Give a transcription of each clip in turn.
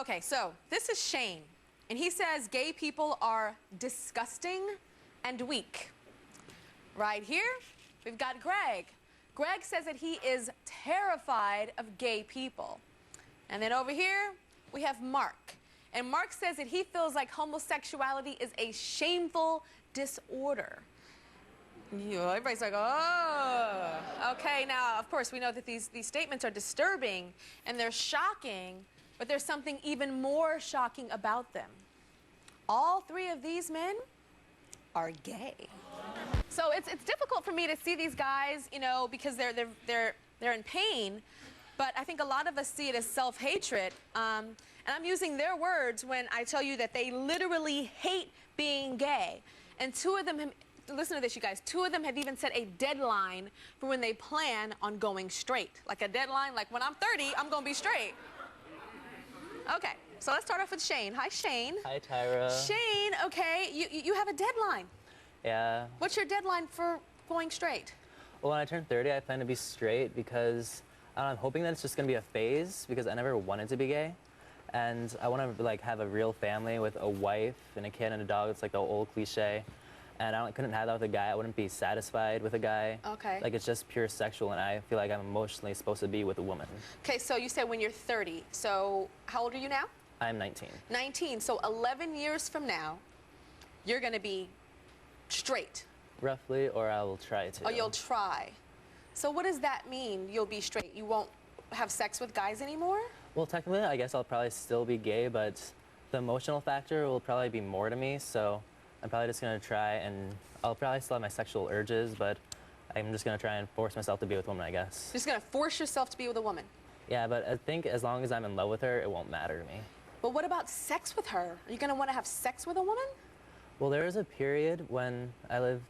Okay, so this is Shane, and he says gay people are disgusting and weak. Right here, we've got Greg. Greg says that he is terrified of gay people. And then over here, we have Mark. And Mark says that he feels like homosexuality is a shameful disorder. Everybody's like, oh. Okay, now, of course, we know that these statements are disturbing and they're shocking, but there's something even more shocking about them. All three of these men are gay. So it's difficult for me to see these guys, you know, because they're in pain, but I think a lot of us see it as self-hatred. And I'm using their words when I tell you that they literally hate being gay. And two of them, listen to this, you guys, two of them have even set a deadline for when they plan on going straight. Like a deadline, like when I'm 30, I'm gonna be straight. Okay, so let's start off with Shane. Hi, Shane. Hi, Tyra. Shane, okay, you have a deadline. Yeah. What's your deadline for going straight? Well, when I turn 30, I plan to be straight because I'm hoping that it's just going to be a phase because I never wanted to be gay. And I want to like have a real family with a wife and a kid and a dog. It's like the old cliche. And I couldn't have that with a guy. I wouldn't be satisfied with a guy. Okay. Like it's just pure sexual, and I feel like I'm emotionally supposed to be with a woman. Okay, so you said when you're 30. So how old are you now? I'm 19. 19. So 11 years from now, you're going to be straight. Roughly, or I will try to. Oh, you'll try. So what does that mean, you'll be straight? You won't have sex with guys anymore? Well, technically, I guess I'll probably still be gay, but the emotional factor will probably be more to me, so I'm probably just going to try, and I'll probably still have my sexual urges, but I'm just going to try and force myself to be with a woman, I guess. You're just going to force yourself to be with a woman? Yeah, but I think as long as I'm in love with her, it won't matter to me. But what about sex with her? Are you going to want to have sex with a woman? Well, there was a period when I lived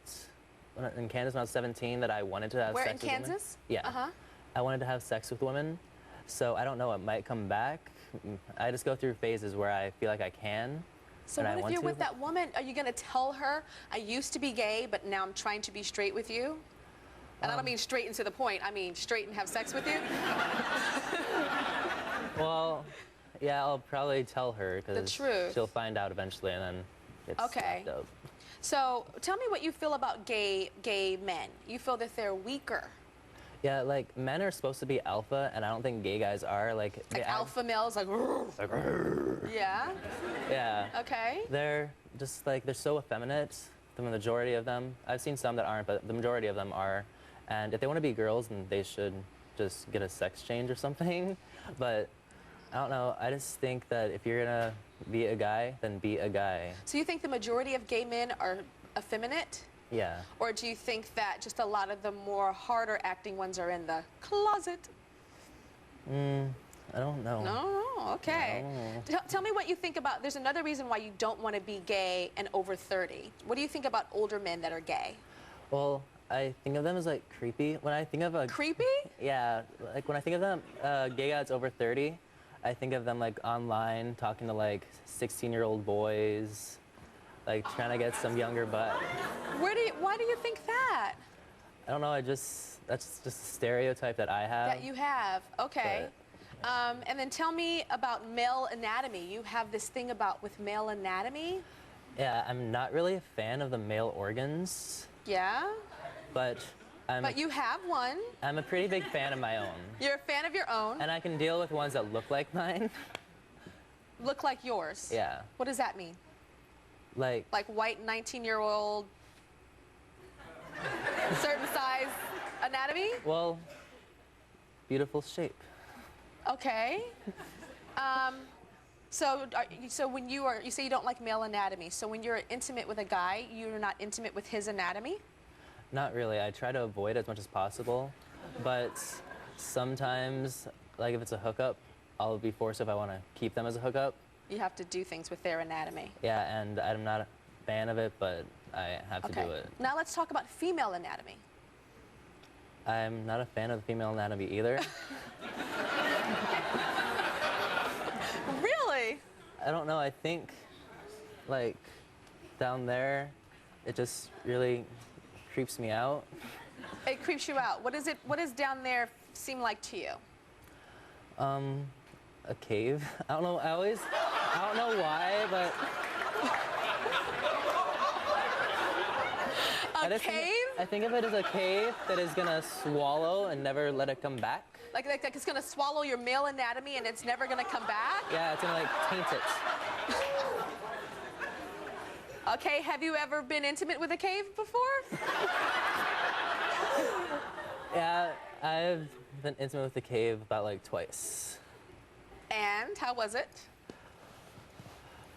in Kansas when I was 17 that I wanted to have sex with women. Where, in Kansas? Yeah. Uh-huh. I wanted to have sex with women, so I don't know, it might come back. I just go through phases where I feel like I can. So what if you're with that woman? Are you going to tell her, I used to be gay, but now I'm trying to be straight with you? And I don't mean straight and to the point. I mean straight and have sex with you? Well, yeah, I'll probably tell her because truth. She'll find out eventually, and then it's okay. up. So tell me what you feel about gay men. You feel that they're weaker? Yeah, like men are supposed to be alpha, and I don't think gay guys are. Like alpha males, like yeah. Yeah. Okay. They're just like, they're so effeminate, the majority of them. I've seen some that aren't, but the majority of them are. And if they want to be girls, then they should just get a sex change or something. But I don't know, I just think that if you're gonna be a guy, then be a guy. So you think the majority of gay men are effeminate? Yeah. Or do you think that just a lot of the more harder acting ones are in the closet? I don't know. No, okay. No. Tell me what you think about, there's another reason why you don't want to be gay and over 30. What do you think about older men that are gay? Well, I think of them as like creepy. When I think of a... Creepy? Yeah, like when I think of them, gay guys over 30, I think of them like online talking to like 16-year-old boys, like trying to get some younger butt. Why do you think that? I don't know, that's just a stereotype that I have. That you have, okay. And then tell me about male anatomy. You have this thing with male anatomy? Yeah, I'm not really a fan of the male organs. Yeah? But you have one. I'm a pretty big fan of my own. You're a fan of your own? And I can deal with ones that look like mine. Look like yours? Yeah. What does that mean? Like white 19-year-old, certain size anatomy? Well, beautiful shape. Okay. So when you say you don't like male anatomy, so when you're intimate with a guy, you're not intimate with his anatomy? Not really. I try to avoid it as much as possible, but sometimes, like if it's a hookup, I'll be forced if I want to keep them as a hookup. You have to do things with their anatomy. Yeah, and I'm not a fan of it, but I have to do it. Now let's talk about female anatomy. I'm not a fan of the female anatomy either. Really? I don't know. I think, like, down there, it just really creeps me out. It creeps you out. What does down there seem like to you? a cave. I don't know. I don't know why, but. A cave? I think of it as a cave that is gonna swallow and never let it come back. Like it's gonna swallow your male anatomy and it's never gonna come back? Yeah, it's gonna like taint it. Okay, have you ever been intimate with a cave before? Yeah, I've been intimate with the cave about like twice. And how was it?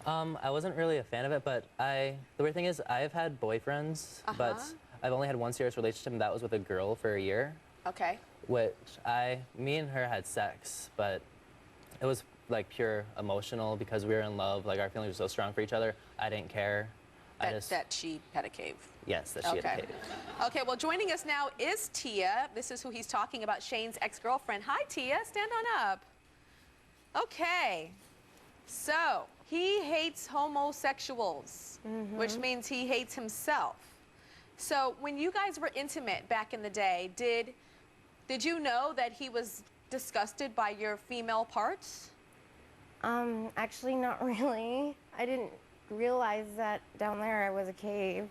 I wasn't really a fan of it, but the weird thing is I've had boyfriends, but I've only had one serious relationship, and that was with a girl for a year. Okay. Which me and her had sex, but it was like pure emotional because we were in love. Like our feelings were so strong for each other. I didn't care. That she had a cave. Yes, that she had a cave. Okay, well, joining us now is Tia. This is who he's talking about, Shane's ex-girlfriend. Hi, Tia. Stand on up. Okay. So, he hates homosexuals, which means he hates himself. So, when you guys were intimate back in the day, did you know that he was disgusted by your female parts? Actually, not really. I didn't realize that down there I was a cave.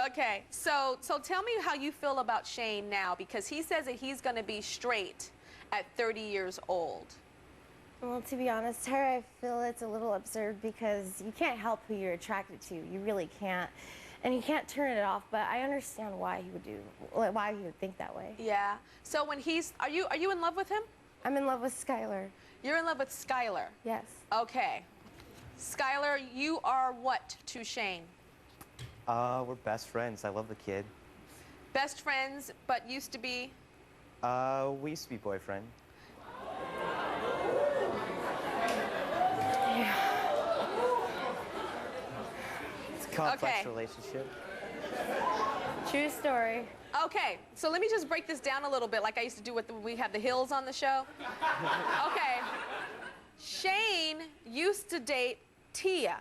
Okay, so tell me how you feel about Shane now, because he says that he's going to be straight at 30 years old. Well, to be honest, Tyra, I feel it's a little absurd because you can't help who you're attracted to. You really can't. And you can't turn it off, but I understand why he would why he would think that way. Yeah. So when are you in love with him? I'm in love with Skylar. You're in love with Skylar? Yes. Okay. Skylar, you are what to Shane? We're best friends. I love the kid. Best friends, but used to be? We used to be boyfriend. It's a complex relationship. True story. Okay, so let me just break this down a little bit like I used to do with we have the Hills on the show. Okay. Shane used to date Tia,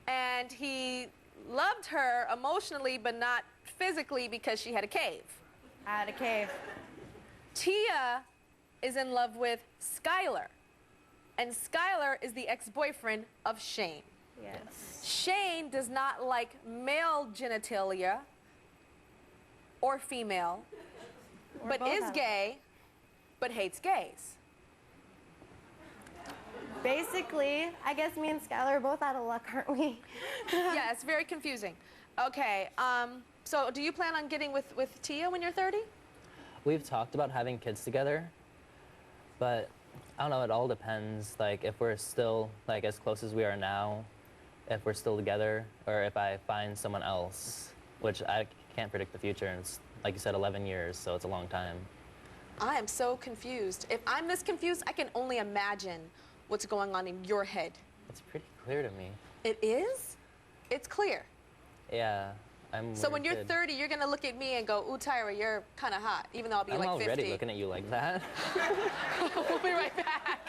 and he loved her emotionally but not physically because she had a cave. I had a cave. Tia is in love with Skylar, and Skylar is the ex-boyfriend of Shane. Yes. Shane does not like male genitalia or female, but is gay, but hates gays. Basically, I guess me and Skylar are both out of luck, aren't we? Yeah, it's very confusing. Okay, so do you plan on getting with Tia when you're 30? We've talked about having kids together, but I don't know, it all depends, like if we're still like as close as we are now, if we're still together, or if I find someone else, which I can't predict the future, and it's, like you said, 11 years, so it's a long time. I am so confused. If I'm this confused, I can only imagine what's going on in your head. It's pretty clear to me. It is? It's clear. Yeah, I'm So when you're 30, you're gonna look at me and go, ooh, Tyra, you're kind of hot, even though I'll be like 50. I'm already looking at you like that. We'll be right back.